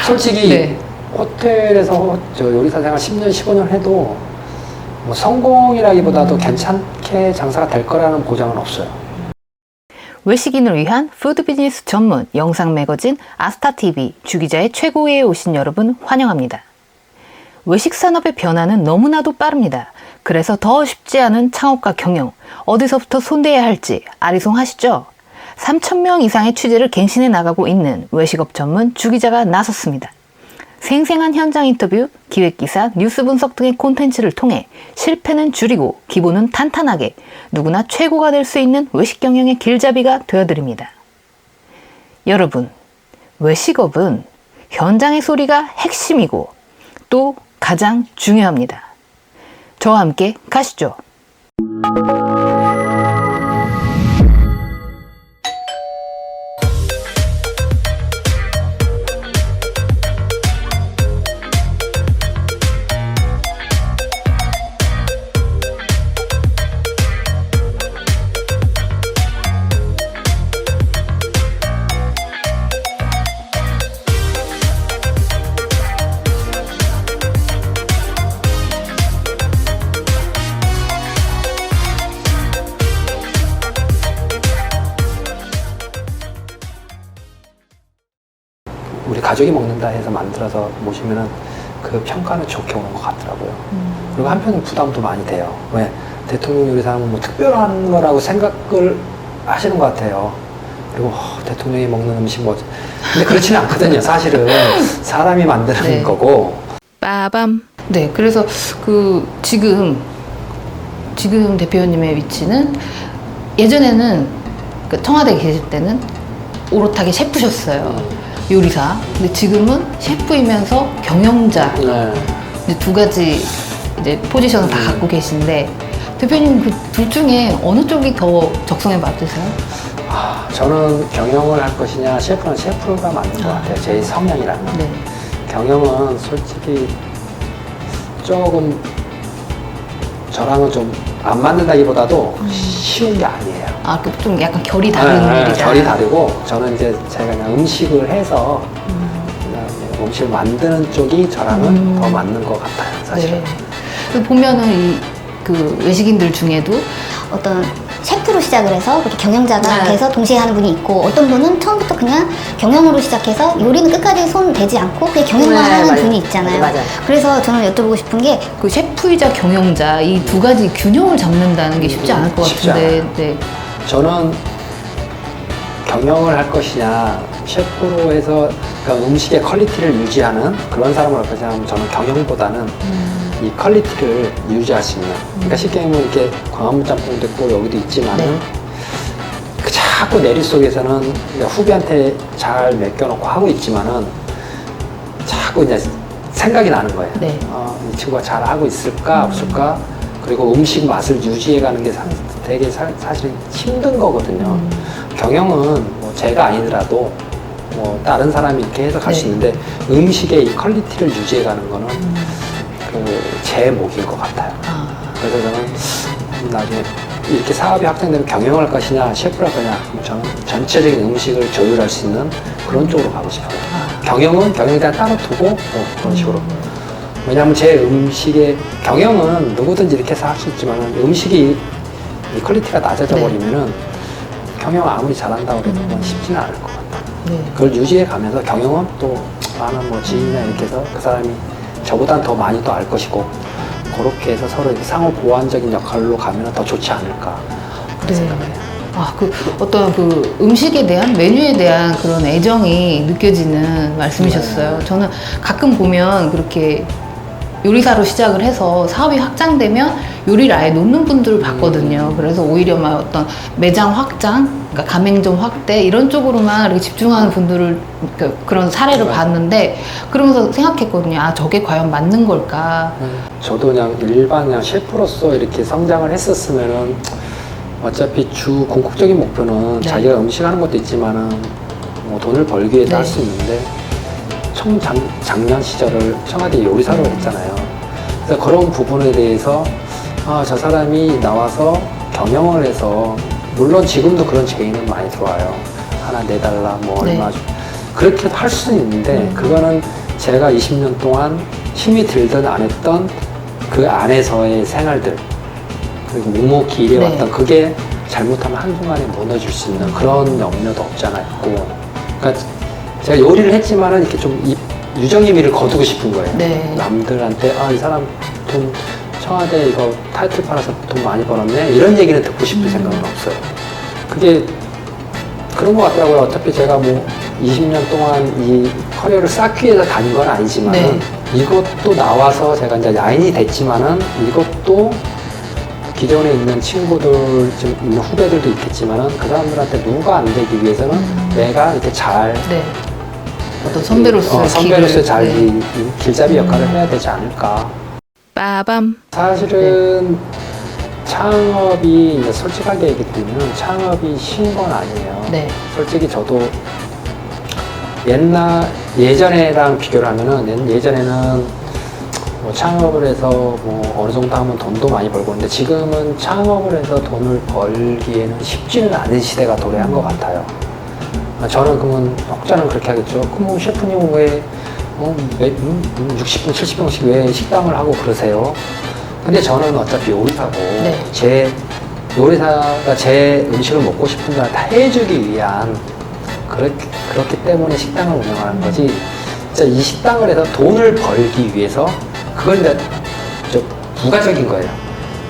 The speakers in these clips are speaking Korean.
솔직히 네. 호텔에서 저 요리사 생활 10년, 15년 해도 뭐 성공이라기보다도 괜찮게 장사가 될 거라는 보장은 없어요. 외식인을 위한 푸드 비즈니스 전문 영상 매거진 아스타TV 주기자의 최고위에 오신 여러분 환영합니다. 외식 산업의 변화는 너무나도 빠릅니다. 그래서 더 쉽지 않은 창업과 경영, 어디서부터 손대야 할지 아리송하시죠? 3,000명 이상의 취재를 갱신해 나가고 있는 외식업 전문 주기자가 나섰습니다. 생생한 현장 인터뷰, 기획기사, 뉴스 분석 등의 콘텐츠를 통해 실패는 줄이고 기본은 탄탄하게 누구나 최고가 될 수 있는 외식 경영의 길잡이가 되어드립니다. 여러분, 외식업은 현장의 소리가 핵심이고 또 가장 중요합니다. 저와 함께 가시죠. 우리 가족이 먹는다 해서 만들어서 모시면은 그 평가는 좋게 오는 것 같더라고요. 그리고 한편으로 부담도 많이 돼요. 왜? 대통령 요리사는 뭐 특별한 거라고 생각을 하시는 것 같아요. 그리고 대통령이 먹는 음식 뭐지? 근데 그렇지는 않거든요. 사실은 사람이 만드는 네. 거고. 빠밤. 네, 그래서 지금 대표님의 위치는 예전에는 청와대에 계실 때는 오롯하게 셰프셨어요. 요리사. 근데 지금은 셰프이면서 경영자. 네. 이제 두 가지 이제 포지션을 다 갖고 계신데 대표님 그 둘 중에 어느 쪽이 더 적성에 맞으세요? 저는 경영을 할 것이냐 셰프는 셰프가 맞는 것 같아요. 제 성향이라면. 네. 경영은 솔직히 조금 저랑은 좀 안 맞는다기보다도 쉬운 게 아니에요. 좀 약간 결이 다른 일이잖아요. 결이 다르고 저는 이제 제가 그냥 음식을 해서 그냥 음식을 만드는 쪽이 저랑은 더 맞는 것 같아요, 사실은. 네. 그 보면은 그 외식인들 중에도 어떤 셰프로 시작을 해서 그렇게 경영자가 네. 돼서 동시에 하는 분이 있고 어떤 분은 처음부터 그냥 경영으로 시작해서 요리는 끝까지 손 대지 않고 그냥 경영만 네, 하는 맞아요. 분이 있잖아요. 맞아요. 그래서 저는 여쭤보고 싶은 게 그 셰프이자 경영자 이 두 가지 균형을 잡는다는 게 쉽지 않을 것 쉽지 같은데. 않아요. 네. 저는 경영을 할 것이냐 셰프로 해서 그러니까 음식의 퀄리티를 유지하는 그런 사람을 할 것이냐 하면 저는 경영보다는 이 퀄리티를 유지할 수 있는 그러니까 쉽게 얘기하면 이렇게 광화문 짬뽕도 있고 여기도 있지만은 네. 그 자꾸 내리 속에서는 그러니까 후배한테 잘 맡겨놓고 하고 있지만은 자꾸 이제 생각이 나는 거예요. 네. 이 친구가 잘 하고 있을까 없을까 그리고 음식 맛을 유지해가는 게 되게 사실 힘든 거거든요. 경영은 뭐 제가 아니더라도 뭐 다른 사람이 이렇게 해서 갈 수 네. 있는데 음식의 이 퀄리티를 유지해가는 거는 제 목일 것 같아요. 그래서 저는 나중에 이렇게 사업이 확장되면 경영을 할 것이냐 셰프를 할 거냐 저는 전체적인 음식을 조율할 수 있는 그런 쪽으로 가고 싶어요. 경영은 경영자 따로 두고 그런 식으로. 왜냐하면 제 음식의 경영은 누구든지 이렇게 해서 할 수 있지만 음식이 이 퀄리티가 낮아져 네. 버리면은 경영 아무리 잘한다고 해도 그건 쉽지는 않을 것 같아요. 네. 그걸 유지해 가면서 경영은 또 많은 뭐 지인이나 이렇게 해서 그 사람이 저보단 더 많이 또 알 것이고 그렇게 해서 서로 이렇게 상호 보완적인 역할로 가면 더 좋지 않을까 그런 네. 생각을 해요. 어떤 음식에 대한 메뉴에 대한 그런 애정이 느껴지는 말씀이셨어요. 네. 저는 가끔 보면 그렇게 요리사로 시작을 해서 사업이 확장되면 요리를 아예 놓는 분들을 봤거든요. 그래서 오히려 막 어떤 매장 확장, 그러니까 가맹점 확대 이런 쪽으로만 이렇게 집중하는 분들을 그런 사례를 봤는데 그러면서 생각했거든요. 저게 과연 맞는 걸까? 저도 그냥 일반 그냥 셰프로서 이렇게 성장을 했었으면은 어차피 주 궁극적인 목표는 네. 자기가 음식하는 것도 있지만은 뭐 돈을 벌기 위해서 네. 할 수 있는데 작년 시절을 청와대 요리사로 했잖아요. 그래서 그런 부분에 대해서 저 사람이 나와서 경영을 해서 물론 지금도 그런 제의는 많이 들어와요. 하나 내달라 뭐 네. 얼마 그렇게도 할 수는 있는데 그거는 제가 20년 동안 힘이 들든 안 했던 그 안에서의 생활들 그리고 묵묵히 일해왔던 네. 그게 잘못하면 한순간에 무너질 수 있는 그런 염려도 없잖아 있고 그러니까 제가 요리를 했지만은 이렇게 좀 유정의 미를 거두고 싶은 거예요. 네. 남들한테 이 사람 돈 청와대 이거 타이틀 팔아서 돈 많이 벌었네 이런 얘기는 듣고 싶은 생각은 없어요. 그게 그런 것 같더라고요. 어차피 제가 뭐 20년 동안 이 커리어를 쌓기 위해서 다닌 건 아니지만은 네. 이것도 나와서 제가 이제 야인이 됐지만은 이것도 기존에 있는 친구들, 지금 있는 후배들도 있겠지만은 그 사람들한테 누가 안 되기 위해서는 내가 이렇게 잘 네. 어떤 선배로서의 선배로서 길을, 잘 네. 이 길잡이 역할을 해야 되지 않을까. 빠밤. 사실은 창업이 이제 솔직하게 얘기드리면 창업이 쉬운 건 아니에요. 네. 솔직히 저도 예전에랑 비교를 하면은 예전에는 뭐 창업을 해서 뭐 어느 정도 하면 돈도 많이 벌고 근데 지금은 창업을 해서 돈을 벌기에는 쉽지는 않은 시대가 도래한 것 같아요. 저는 그러면 혹자는 그렇게 하겠죠. 그럼 뭐 셰프님은 왜 60평, 70평씩 왜 식당을 하고 그러세요? 근데 저는 어차피 요리사고 네. 제 요리사가 제 음식을 먹고 싶은 걸 다 해주기 위한 그렇기 때문에 식당을 운영하는 거지. 진짜 이 식당을 해서 돈을 벌기 위해서 그건 이제 부가적인 거예요.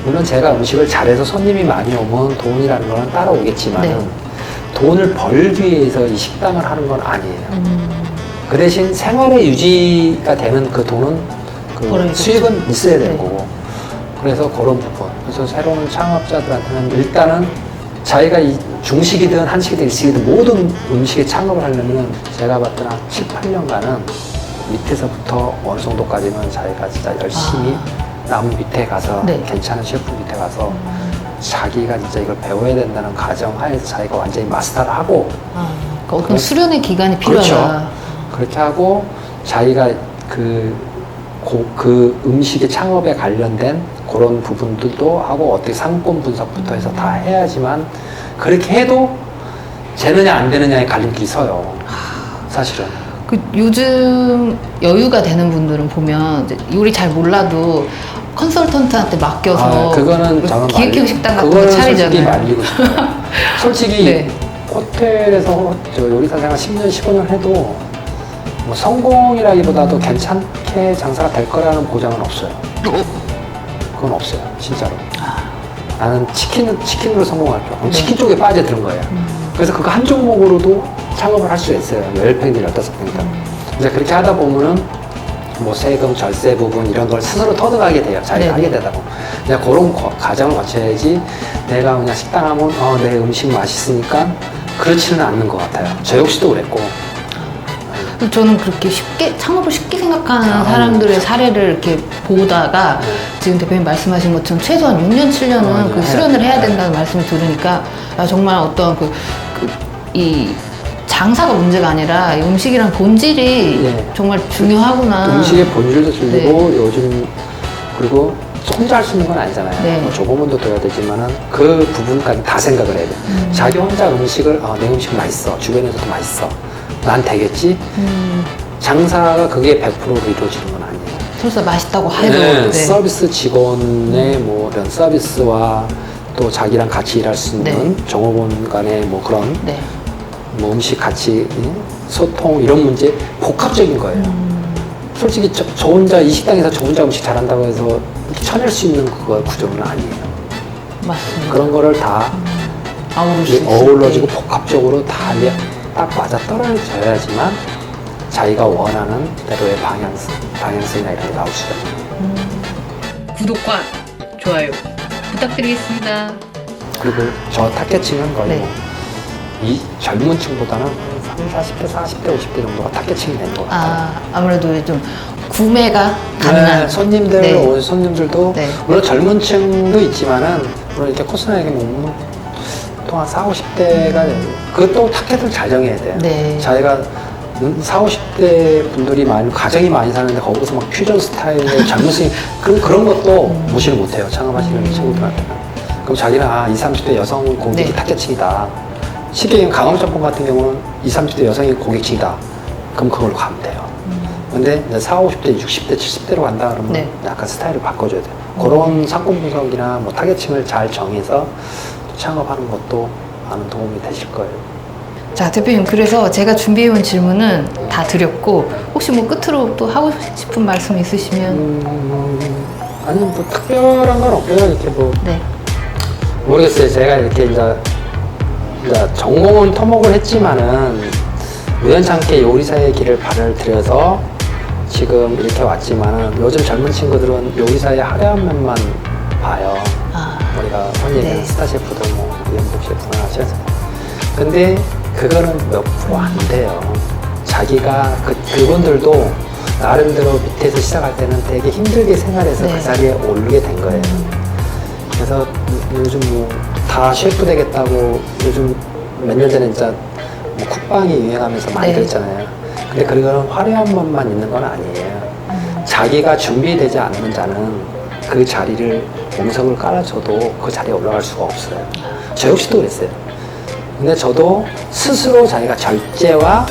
물론 제가 음식을 잘해서 손님이 많이 오면 돈이라는 거는 따라오겠지만 네. 돈을 벌기 위해서 이 식당을 하는 건 아니에요. 그 대신 생활의 유지가 되는 그 돈은 그 벌어야겠죠. 수익은 있어야 되는 네. 거고. 그래서 그런 부분. 그래서 새로운 창업자들한테는 일단은 자기가 이 중식이든 한식이든 일식이든 모든 음식에 창업을 하려면 제가 봤던 한 7, 8년간은 밑에서부터 어느 정도까지는 자기가 진짜 열심히 남 밑에 가서 네. 괜찮은 셰프 밑에 가서 자기가 진짜 이걸 배워야 된다는 가정 하에서 자기가 완전히 마스터를 하고 그러니까 어떤 수련의 기간이 필요하다. 그렇죠. 그렇게 하고 자기가 그 음식의 창업에 관련된 그런 부분들도 하고 어떻게 상권 분석부터 해서 다 해야지만 그렇게 해도 되느냐 안 되느냐의 갈림길이 서요. 사실은. 그 요즘 여유가 되는 분들은 보면 이제 요리 잘 몰라도 컨설턴트한테 맡겨서 그거는 저는 기획형 식당 같은 거 그거는 솔직히 차리잖아요. 말리고 싶어요. 솔직히 네. 호텔에서 저 요리사 생활 10년, 15년 해도 뭐 성공이라기보다도 괜찮게 장사가 될 거라는 보장은 없어요. 그건 없어요, 진짜로. 나는 치킨으로 성공할 줄 알고 치킨 쪽에 빠져드는 거예요. 그래서 그거 한 종목으로도 창업을 할 수 있어요. 10평이든 15평이든. 이제 그렇게 하다 보면은 뭐 세금, 절세 부분 이런 걸 스스로 터득하게 돼요. 자기가 네네. 하게 되다 보면. 그냥 그런 과정을 거쳐야지 내가 그냥 식당 하면 내 음식 맛있으니까 그렇지는 않는 것 같아요. 저 역시도 그랬고. 저는 그렇게 쉽게 창업을 쉽게 생각하는 사람들의 사례를 이렇게 보다가 지금 대표님 말씀하신 것처럼 최소한 6년, 7년은 그 수련을 해야 된다는 말씀을 들으니까 정말 어떤 이 장사가 문제가 아니라 이 음식이란 본질이 정말 중요하구나. 음식의 본질도 들리고 요즘 그리고 혼자 할 수 있는 건 아니잖아요. 네. 뭐 조금은 더 둬야 되지만은 그 부분까지 다 생각을 해야 돼. 자기 혼자 음식을 내 음식 맛있어. 주변에서도 맛있어. 난 되겠지. 장사가 그게 100%로 이루어지는 건 아니에요. 설사 맛있다고 해도 네. 서비스 직원의 뭐 이런 서비스와 또 자기랑 같이 일할 수 있는 종업원 간의 뭐 그런 뭐 음식 같이 소통 이런 문제 복합적인 거예요. 솔직히 저 혼자 이 식당에서 저 혼자 음식 잘한다고 해서 이렇게 쳐낼 수 있는 그거 구조는 아니에요. 맞습니다. 그런 거를 다 어우러지고 복합적으로 다 딱 맞아 떨어져야지만 자기가 원하는 대로의 방향성이나 이런 게 나올 수가 있어요. 구독과 좋아요 부탁드리겠습니다. 그리고 저 타겟층은 거의 뭐 이 젊은 층보다는 30, 40대, 40대, 50대 정도가 타겟층이 된 것 같아요. 아무래도 좀 구매가 가능한 손님들, 손님들도 물론 젊은 층도 있지만은 물론 이렇게 코스나 얘기 보면 또 한 40, 50대가 그것도 타겟을 잘 정해야 돼요. 자기가 40, 50대 분들이 가정이 많이 사는데 거기서 막 퓨전 스타일의 젊은 층 그런 것도 무시를 못해요. 창업하시는 친구들한테는. 그럼 자기는 20, 30대 여성 고객이 타겟층이다. 쉽게 얘기하면 강원짬뽕 같은 경우는 20, 30대 여성이 고객층이다. 그럼 그걸로 가면 돼요. 근데 이제 40, 50대, 60대, 70대로 간다 그러면 네. 약간 스타일을 바꿔줘야 돼요. 그런 상품 분석이나 뭐 타겟층을 잘 정해서 창업하는 것도 많은 도움이 되실 거예요. 자, 대표님, 그래서 제가 준비해온 질문은 다 드렸고, 혹시 뭐 끝으로 또 하고 싶은 말씀 있으시면? 아니 뭐 특별한 건 없고요. 이렇게 뭐 네. 모르겠어요. 제가 이렇게 이제 전공은 토목을 했지만은 우연찮게 요리사의 길을 발을 들여서 지금 이렇게 왔지만은 요즘 젊은 친구들은 요리사의 화려한 면만 봐요. 아, 우리가 흔히 얘기하는 네. 스타 셰프들 뭐 연복 셰프나 하셔서 근데 그거는 몇 프로 안 돼요. 자기가 그분들도 나름대로 밑에서 시작할 때는 되게 힘들게 생활해서 네. 그 자리에 오르게 된 거예요. 그래서 요즘 뭐 다 셰프 되겠다고 요즘 몇 년 전에 진짜 뭐 쿡방이 유행하면서 많이 네. 그랬잖아요. 근데 그거는 화려한 것만 있는 건 아니에요. 자기가 준비되지 않는 자는 그 자리를 옹석을 깔아줘도 그 자리에 올라갈 수가 없어요. 저 역시도 그랬어요. 근데 저도 스스로 자기가 절제와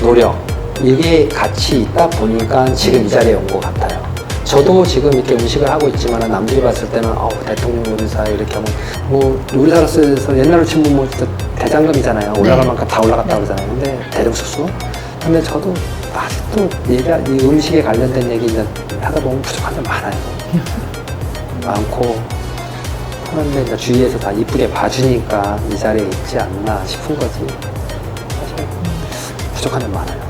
노력 이게 같이 있다 보니까 지금 이 자리에 온 것 같아요. 저도 지금 이렇게 음식을 하고 있지만 남들이 봤을 때는 대통령 요리사 이렇게 하면 뭐 요리사로서 옛날로 치면 뭐 진짜 대장금이잖아요. 올라갈 만큼 다 올라갔다 그러잖아요. 근데 대령수수. 근데 저도 아직도 이 음식에 관련된 얘기 이제 하다 보면 부족한 점 많아요. 많고 그런데 이제 주위에서 다 이쁘게 봐주니까 이 자리에 있지 않나 싶은 거지. 사실 부족한 점 많아요.